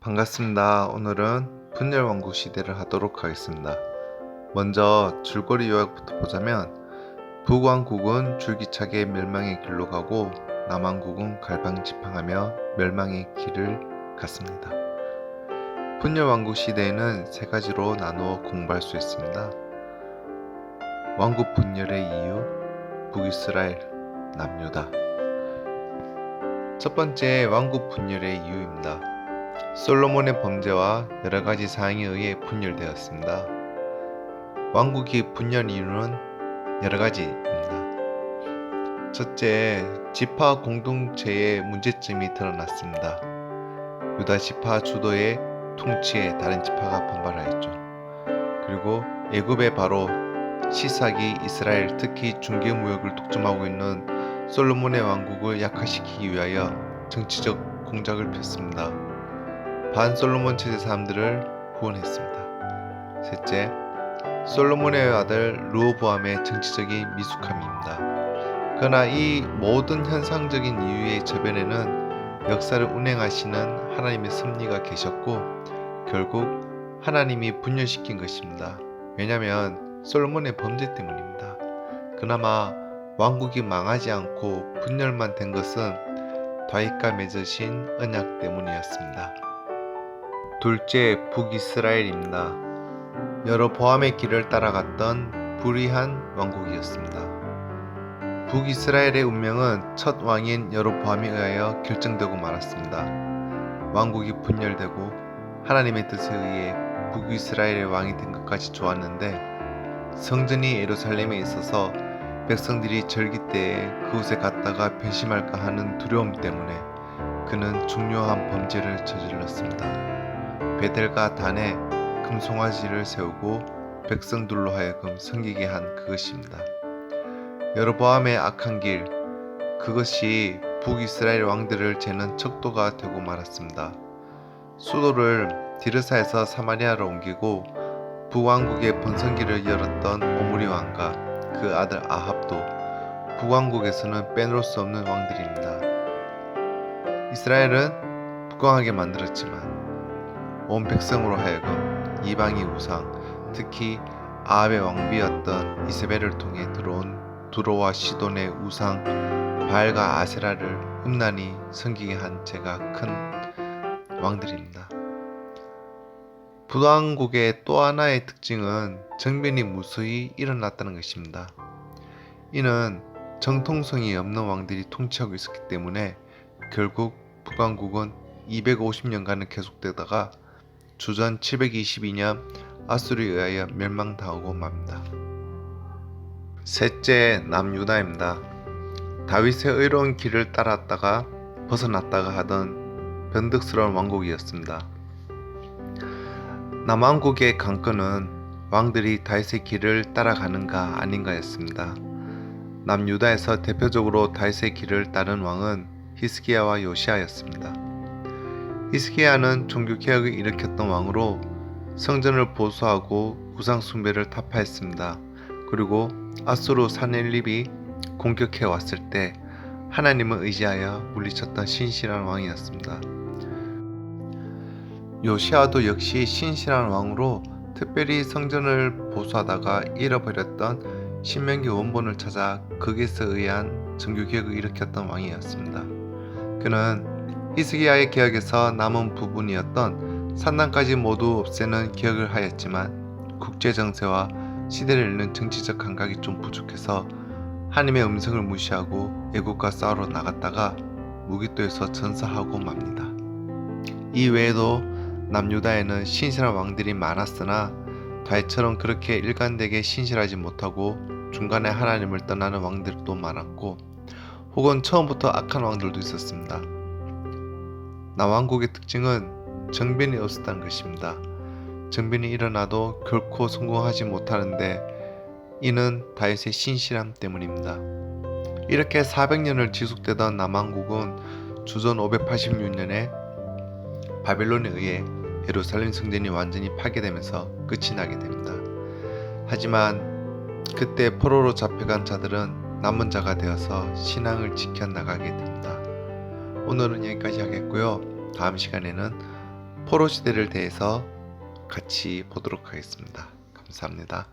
반갑습니다. 오늘은 분열왕국 시대를 하도록 하겠습니다. 먼저 줄거리 요약부터 보자면 북왕국은 줄기차게 멸망의 길로 가고 남왕국은 갈팡질팡하며 멸망의 길을 갔습니다. 분열왕국 시대에는 세 가지로 나누어 공부할 수 있습니다. 왕국 분열의 이유, 북이스라엘, 남유다. 첫 번째, 왕국 분열의 이유입니다. 솔로몬의 범죄와 여러가지 사항에 의해 분열되었습니다. 왕국이 분열 이유는 여러가지입니다. 첫째, 지파 공동체의 문제점이 드러났습니다. 유다 지파 주도의 통치에 다른 지파가 반발하였죠. 그리고 애굽의 바로 시삭이 이스라엘, 특히 중개무역을 독점하고 있는 솔로몬의 왕국을 약화시키기 위하여 정치적 공작을 폈습니다. 반솔로몬 체제 사람들을 후원했습니다. 셋째, 솔로몬의 아들 르호보암의 정치적인 미숙함입니다. 그러나 이 모든 현상적인 이유의 저변에는 역사를 운행하시는 하나님의 섭리가 계셨고 결국 하나님이 분열시킨 것입니다. 왜냐하면 솔로몬의 범죄 때문입니다. 그나마 왕국이 망하지 않고 분열만 된 것은 다윗과 맺으신 언약 때문이었습니다. 둘째, 북이스라엘입니다. 여로보암의 길을 따라갔던 불의한 왕국이었습니다. 북이스라엘의 운명은 첫 왕인 여로보암에 의하여 결정되고 말았습니다. 왕국이 분열되고 하나님의 뜻에 의해 북이스라엘의 왕이 된 것까지 좋았는데 성전이 예루살렘에 있어서 백성들이 절기 때에 그곳에 갔다가 변심할까 하는 두려움 때문에 그는 중요한 범죄를 저질렀습니다. 베델과 단에 금송아지를 세우고 백성들로 하여금 섬기게 한 그것입니다. 여로보암의 악한 길, 그것이 북이스라엘 왕들을 재는 척도가 되고 말았습니다. 수도를 디르사에서 사마리아로 옮기고 북왕국의 번성기를 열었던 오므리 왕과 그 아들 아합도 북왕국에서는 빼놓을 수 없는 왕들입니다. 이스라엘은 부강하게 만들었지만 온 백성으로 하여금 이방의 우상, 특히 아합의 왕비였던 이세벨을 통해 들어온 두로와 시돈의 우상 바알과 아세라를 음란히 섬기게 한 죄가 큰 왕들입니다. 북왕국의 또 하나의 특징은 정변이 무수히 일어났다는 것입니다. 이는 정통성이 없는 왕들이 통치하고 있었기 때문에 결국 북왕국은 250년간은 계속되다가 주전 722년 아수르에 의하여 멸망당하고 맙니다. 셋째, 남유다입니다. 다윗의 의로운 길을 따랐다가 벗어났다가 하던 변덕스러운 왕국이었습니다. 남왕국의 관건은 왕들이 다윗의 길을 따라가는가 아닌가였습니다. 남유다에서 대표적으로 다윗의 길을 따른 왕은 히스기야와 요시야였습니다. 히스기야는 종교개혁을 일으켰던 왕으로 성전을 보수하고 우상 숭배를 타파했습니다. 그리고 아수르 사넬립이 공격해 왔을 때 하나님을 의지하여 물리쳤던 신실한 왕이었습니다. 요시야도 역시 신실한 왕으로 특별히 성전을 보수하다가 잃어버렸던 신명기 원본을 찾아 거기서 의한 정교개혁을 일으켰던 왕이었습니다. 그는 히스기야의 개혁에서 남은 부분이었던 산당까지 모두 없애는 개혁을 하였지만 국제정세와 시대를 읽는 정치적 감각이 좀 부족해서 하나님의 음성을 무시하고 애국과 싸우러 나갔다가 무기토에서 전사하고 맙니다. 이 외에도 남유다에는 신실한 왕들이 많았으나 다윗처럼 그렇게 일관되게 신실하지 못하고 중간에 하나님을 떠나는 왕들도 많았고 혹은 처음부터 악한 왕들도 있었습니다. 남왕국의 특징은 정변이 없었다는 것입니다. 정변이 일어나도 결코 성공하지 못하는데 이는 다윗의 신실함 때문입니다. 이렇게 400년을 지속되던 남왕국은 주전 586년에 바벨론에 의해 예루살렘 성전이 완전히 파괴되면서 끝이 나게 됩니다. 하지만 그때 포로로 잡혀간 자들은 남은 자가 되어서 신앙을 지켜나가게 됩니다. 오늘은 여기까지 하겠고요. 다음 시간에는 포로 시대를 대해서 같이 보도록 하겠습니다. 감사합니다.